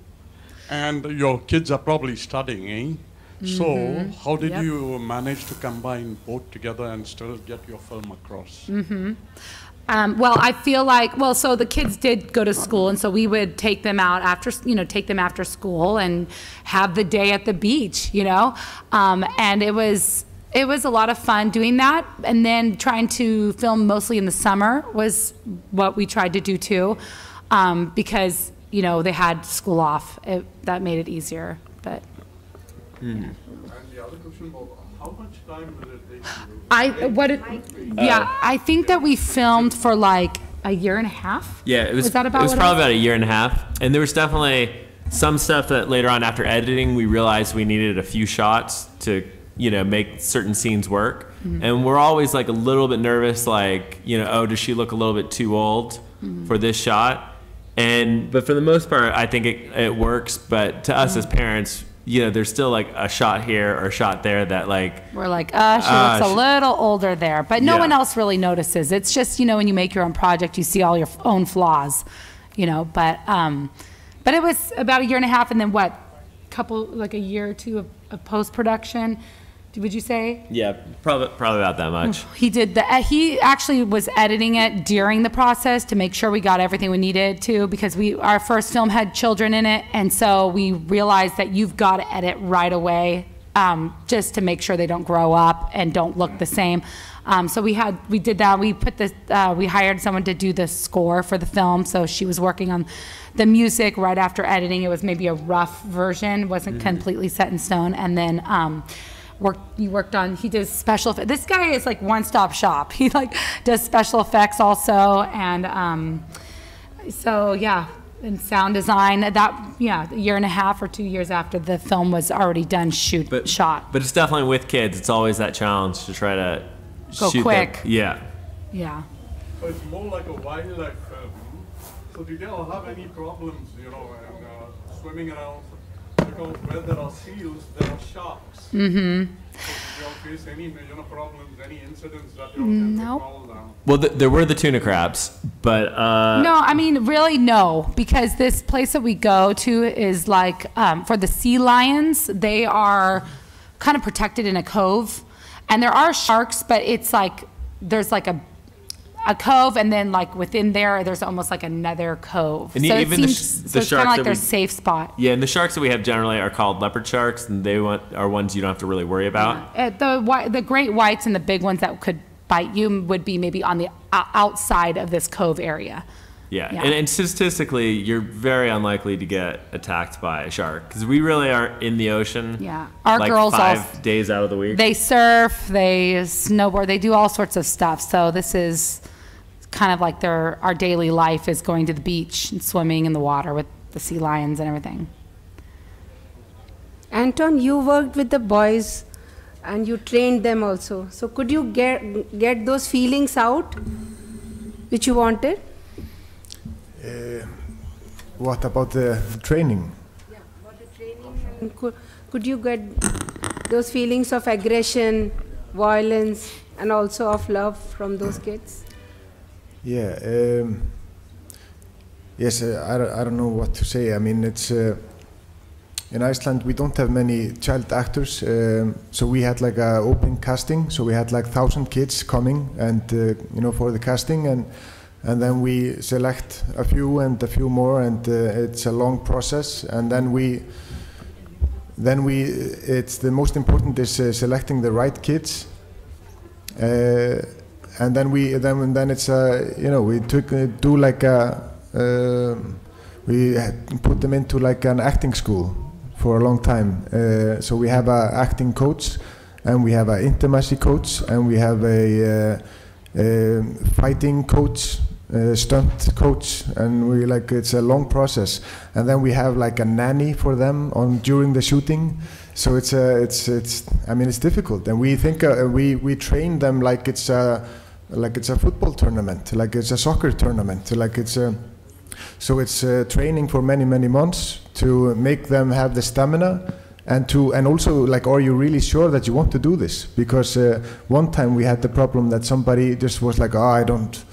And your kids are probably studying, eh? So how did you manage to combine both together and still get your film across? Well, I feel like, so the kids did go to school, and so we would take them out after, take them after school and have the day at the beach, and it was a lot of fun doing that. And then trying to film mostly in the summer was what we tried to do too, because, they had school off. That made it easier, but. And the other question was, how much time did it take you? I think that we filmed for like a year and a half. Yeah, it was probably about a year and a half. And there was definitely some stuff that later on after editing, we realized we needed a few shots to, make certain scenes work. And we're always like a little bit nervous, like, does she look a little bit too old for this shot? But for the most part, I think it works. But to us as parents, there's still like a shot here or a shot there that like we're like, she looks a little older there, but no one else really notices. It's just when you make your own project, you see all your own flaws, But it was about a year and a half, and then a year or two of post production. Would you say? Yeah, probably about that much. He did he actually was editing it during the process to make sure we got everything we needed to, because our first film had children in it, and so we realized that you've got to edit right away, just to make sure they don't grow up and don't look the same. So we did that. We hired someone to do the score for the film, so she was working on the music right after editing. It was maybe a rough version, wasn't completely set in stone, and then. He does special effects. This guy is like one-stop shop. He does special effects also, and and sound design. A year and a half or 2 years after the film was already done, shot. But it's definitely with kids. It's always that challenge to try to go shoot quick. Yeah. So it's more like a wildlife film. So did you all have any problems, swimming around? Because where there are seals, there are sharks. So did you all face any problems, any incidents that you all call down? Well, there were the tuna crabs, but no, I mean really no, because this place that we go to is like for the sea lions. They are kind of protected in a cove, and there are sharks, but it's like there's like a cove, and then like within there's almost like another cove. And so even it seems the it's sharks kind of like their safe spot. Yeah, and the sharks that we have generally are called leopard sharks, and they are ones you don't have to really worry about. The great whites and the big ones that could bite you would be maybe on the outside of this cove area. Yeah, Yeah. And statistically, you're very unlikely to get attacked by a shark because we really aren't in the ocean. Yeah. Our like girls 5 days out of the week. They surf, they snowboard, they do all sorts of stuff. So this is kind of like our daily life is going to the beach and swimming in the water with the sea lions and everything. Anton, you worked with the boys and you trained them also. So could you get those feelings out which you wanted? What about the training? Yeah, about the training. And could you get those feelings of aggression, violence, and also of love from those kids? Yeah. Yes, I don't know what to say. I mean, it's in Iceland we don't have many child actors, so we had like a open casting. So we had like 1,000 kids coming, and for the casting, and then we select a few and a few more, and it's a long process. And then it's the most important is selecting the right kids. And then it's we do like we put them into like an acting school for a long time. So we have a acting coach, and we have an intimacy coach, and we have a fighting coach, stunt coach, and it's a long process. And then we have like a nanny for them during the shooting. So it's difficult, and we think we train them like it's a football tournament, like it's a soccer tournament, so it's training for many months to make them have the stamina, and also like, are you really sure that you want to do this? Because one time we had the problem that somebody just was like, I don't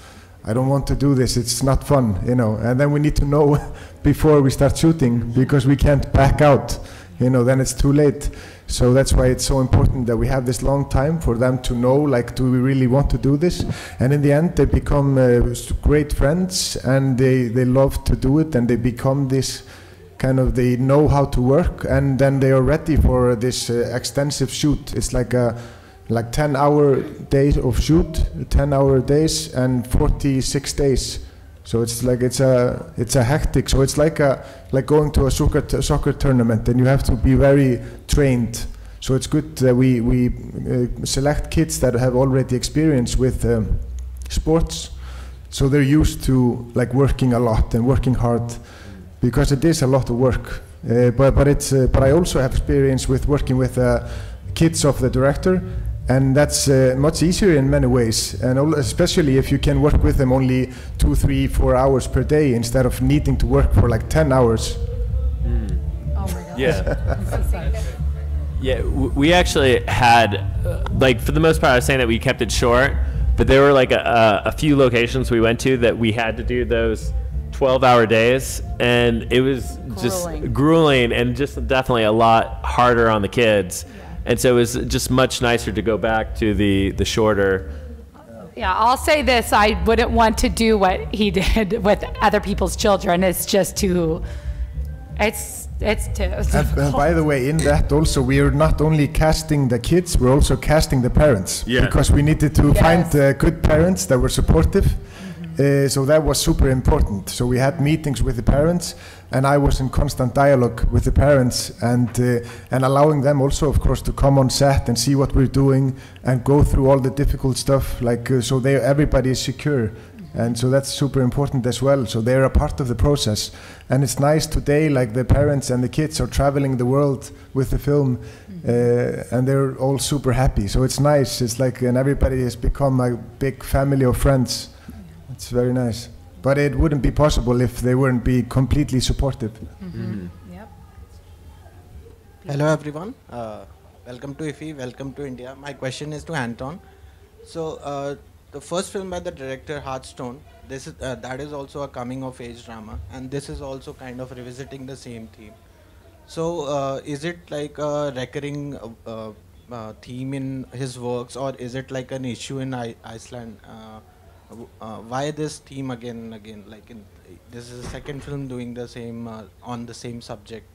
want to do this, it's not fun, and then we need to know before we start shooting, because we can't back out, then it's too late. So that's why it's so important that we have this long time for them to know, like, do we really want to do this? And in the end, they become great friends, and they love to do it, and they become this kind they know how to work, and then they are ready for this extensive shoot. It's like 10-hour days of shoot, 10-hour days, and 46 days. So it's a hectic. So it's like going to a soccer tournament, and you have to be very trained. So it's good that we select kids that have already experience with sports, so they're used to like working a lot and working hard, because it is a lot of work. But I also have experience with working with kids of the director. And that's much easier in many ways, and especially if you can work with them only 2, 3, 4 hours per day instead of needing to work for like 10 hours. Oh my God. Yeah. Yeah, we actually had, for the most part, I was saying that we kept it short, but there were like a few locations we went to that we had to do those 12-hour days, and it was just grueling and just definitely a lot harder on the kids. And so it was just much nicer to go back to the shorter. Yeah, I'll say this, I wouldn't want to do what he did with other people's children. It's just too, it's too difficult. And by the way, in that also, we are not only casting the kids, we're also casting the parents. Yeah. Because we needed to find good parents that were supportive. So that was super important. So we had meetings with the parents, and I was in constant dialogue with the parents, and allowing them also, of course, to come on set and see what we're doing and go through all the difficult stuff, so everybody is secure. And so that's super important as well. So they're a part of the process. And it's nice today, like the parents and the kids are traveling the world with the film, and they're all super happy. So it's nice. It's like, and everybody has become a big family of friends. It's very nice. But it wouldn't be possible if they wouldn't be completely supportive. Yep. Hello everyone. Welcome to IFFI, welcome to India. My question is to Anton. So the first film by the director Hearthstone, that is also a coming of age drama, and this is also kind of revisiting the same theme. So is it like a recurring theme in his works, or is it like an issue in Iceland? Why this theme again and again? This is the second film doing the same on the same subject.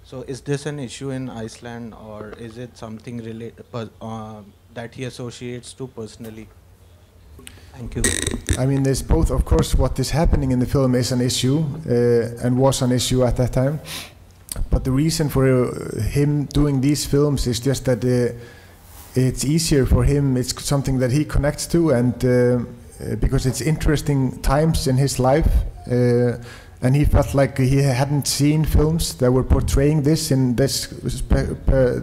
So is this an issue in Iceland, or is it something that he associates to personally? Thank you. I mean, there's both, of course, what is happening in the film is an issue, and was an issue at that time. But the reason for him doing these films is just that it's easier for him, it's something that he connects to, and because it's interesting times in his life, and he felt like he hadn't seen films that were portraying this in this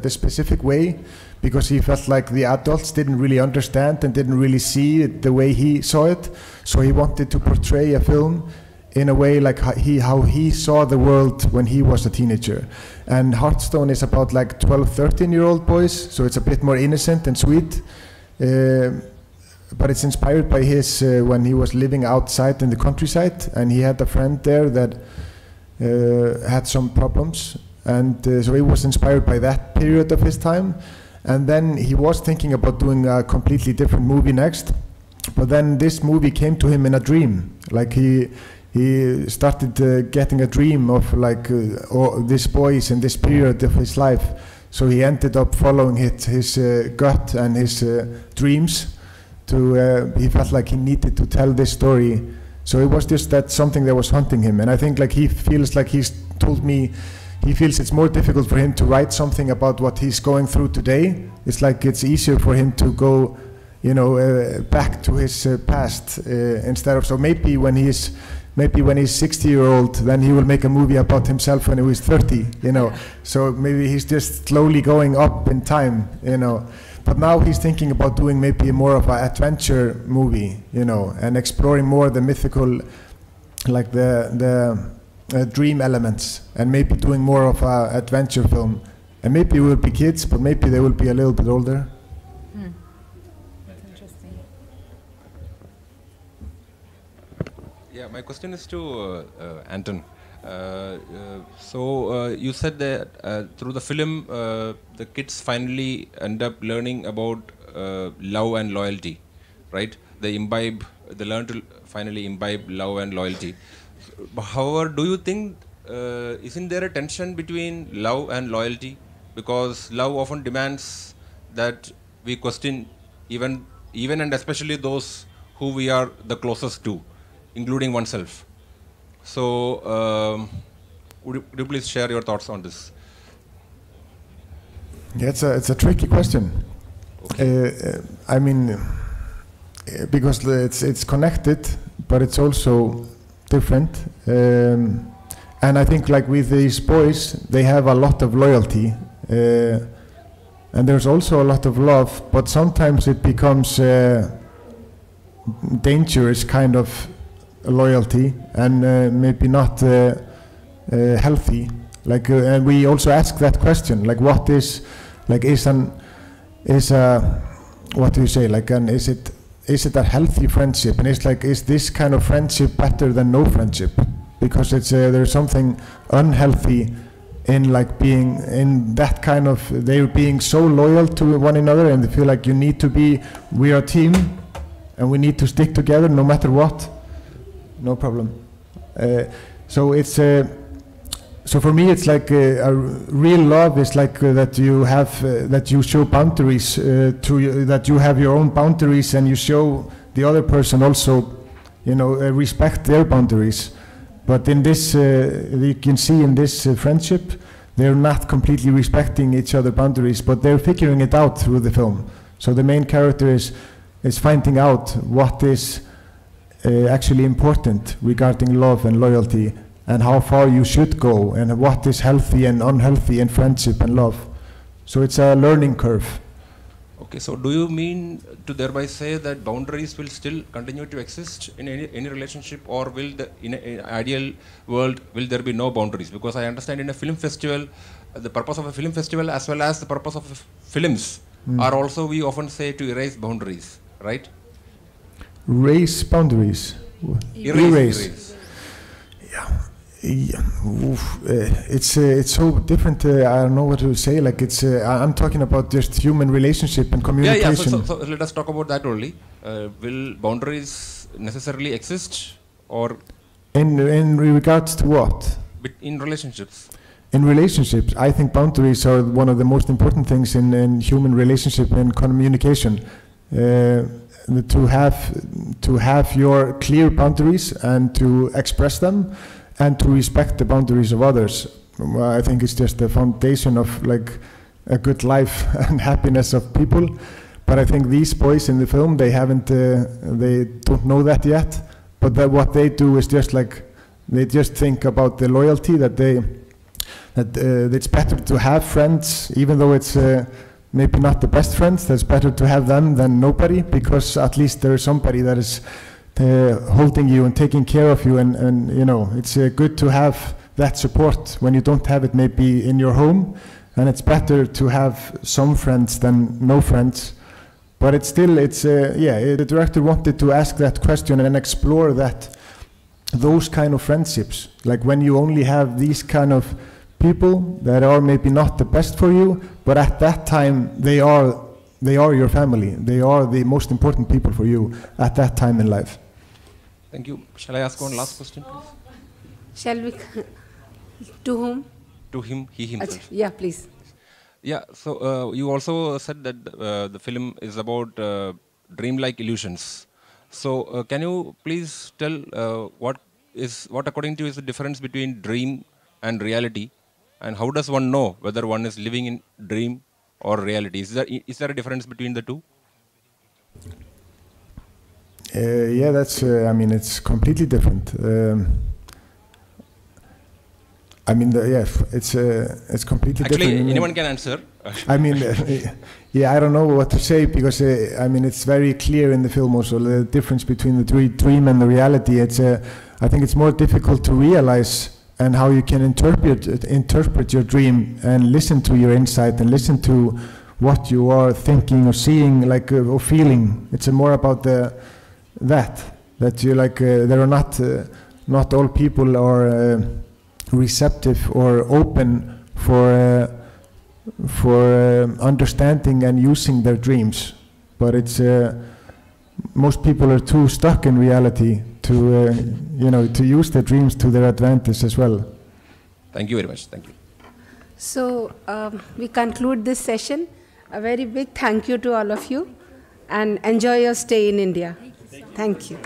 specific way, because he felt like the adults didn't really understand and didn't really see it the way he saw it. So he wanted to portray a film in a way like how he saw the world when he was a teenager. And Heartstone is about like 12, 13-year-old boys, so it's a bit more innocent and sweet. But it's inspired by his, when he was living outside in the countryside, and he had a friend there that had some problems. And so he was inspired by that period of his time. And then he was thinking about doing a completely different movie next. But then this movie came to him in a dream. Like he started getting a dream of like these boys in this period of his life. So he ended up following his gut and his dreams. He felt like he needed to tell this story. So it was just that something that was haunting him. And I think like he feels like he's told me, he feels it's more difficult for him to write something about what he's going through today. It's like it's easier for him to go, back to his past instead of, so maybe when he's 60-year-old, then he will make a movie about himself when he was 30, So maybe he's just slowly going up in time, But now he's thinking about doing maybe more of an adventure movie, and exploring more the mythical, like the dream elements, and maybe doing more of an adventure film. And maybe it will be kids, but maybe they will be a little bit older. That's interesting. Yeah, my question is to Anton. So you said that through the film, the kids finally end up learning about love and loyalty, right? They learn to finally imbibe love and loyalty. However, do you think, isn't there a tension between love and loyalty? Because love often demands that we question even and especially those who we are the closest to, including oneself. So, would you please share your thoughts on this? Yeah, it's a tricky question. Okay. I mean, because it's connected, but it's also different. And I think like with these boys, they have a lot of loyalty, and there's also a lot of love, but sometimes it becomes dangerous kind of loyalty, and maybe not healthy. Like, and we also ask that question, like, what is, like, what do you say, like, is it a healthy friendship? And it's like, is this kind of friendship better than no friendship? Because it's there's something unhealthy in like being in that kind of, they're being so loyal to one another, and they feel like we are a team, and we need to stick together no matter what. No problem. So it's so for me it's like a real love is like that you have that you show boundaries that you have your own boundaries, and you show the other person also, respect their boundaries. But in this, you can see in this friendship, they're not completely respecting each other's boundaries, but they're figuring it out through the film. So the main character is finding out what is actually important regarding love and loyalty, and how far you should go, and what is healthy and unhealthy in friendship and love. So it's a learning curve. Okay, so do you mean to thereby say that boundaries will still continue to exist in any relationship, or will in an ideal world will there be no boundaries? Because I understand in a film festival, the purpose of a film festival as well as the purpose of films are also, we often say, to erase boundaries, right? Raise boundaries. Erase. Yeah. It's so different. I don't know what to say. Like I'm talking about just human relationship and communication. Yeah. So let us talk about that only. Will boundaries necessarily exist, or in regards to what? In relationships. In relationships, I think boundaries are one of the most important things in human relationship and communication. to have your clear boundaries and to express them, and to respect the boundaries of others. I think it's just the foundation of like a good life and happiness of people. But I think these boys in the film, they don't know that yet. But what they do is just like, they just think about the loyalty, that it's better to have friends, even though it's maybe not the best friends. That's better to have them than nobody, because at least there is somebody that is holding you and taking care of you, and you know, it's good to have that support when you don't have it maybe in your home, and it's better to have some friends than no friends. But it's still, the director wanted to ask that question and explore those kind of friendships, like when you only have these kind of people that are maybe not the best for you, but at that time they are your family. They are the most important people for you at that time in life. Thank you. Shall I ask one last question, please? Shall we? To whom? To him, he himself. Yeah, please. Yeah, so you also said that the film is about dreamlike illusions. So can you please tell what according to you is the difference between dream and reality, and how does one know whether one is living in dream or reality? Is there a difference between the two? Yeah, that's. I mean, it's completely different. I mean, it's completely different. Actually, anyone can answer. I mean, yeah, I don't know what to say, because I mean, it's very clear in the film also, the difference between the dream and the reality. I think it's more difficult to realize, and how you can interpret your dream and listen to your insight and listen to what you are thinking or seeing, like or feeling. It's more about that you like. There are not all people are receptive or open for understanding and using their dreams, but it's most people are too stuck in reality to to use their dreams to their advantage as well. Thank you very much. Thank you. So we conclude this session. A very big thank you to all of you, and enjoy your stay in India. Thank you.